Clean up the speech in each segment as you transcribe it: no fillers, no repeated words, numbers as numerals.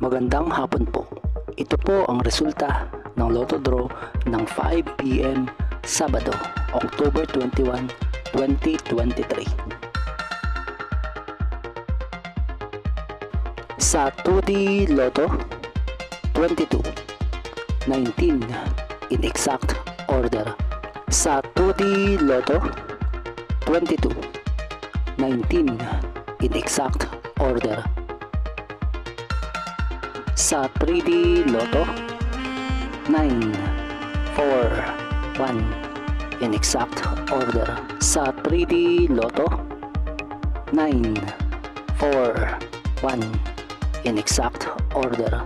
Magandang hapon po. Ito po ang resulta ng Lotto Draw ng 5 PM Sabado, October 21, 2023. Sa 2D Lotto, 22, 19 in exact order. Sa 2D Lotto, 22, 19 in exact order. Sa 3D Lotto, 9, 4, 1 in exact order. Sa 3D Lotto, 9, 4, 1 in exact order.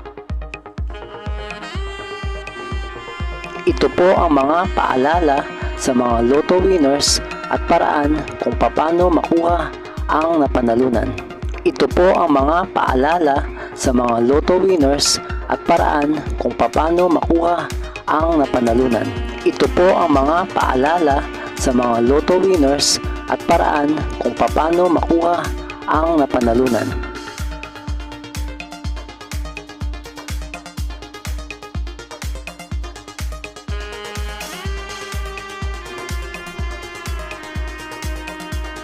Ito po ang mga paalala sa mga Lotto winners at paraan kung paano makuha ang napanalunan. Ito po ang mga paalala sa mga Lotto winners at paraan kung paano makuha ang napanalunan. Ito po ang mga paalala sa mga Lotto winners at paraan kung paano makuha ang napanalunan.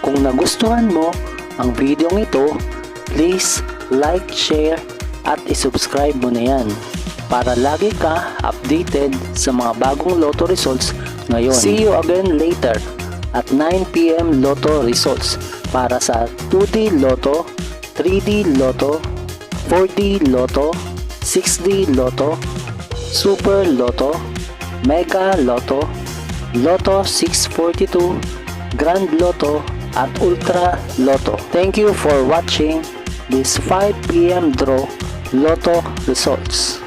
Kung nagustuhan mo ang video ito, please like, share at isubscribe mo na yan para lagi ka updated sa mga bagong Lotto results ngayon. See you again later at 9 PM Lotto results para sa 2D Lotto, 3D Lotto, 4D Lotto, 6D Lotto, Super Lotto, Mega Lotto, Lotto 642, Grand Lotto at Ultra Lotto. Thank you for watching this 5 PM draw Lotto results.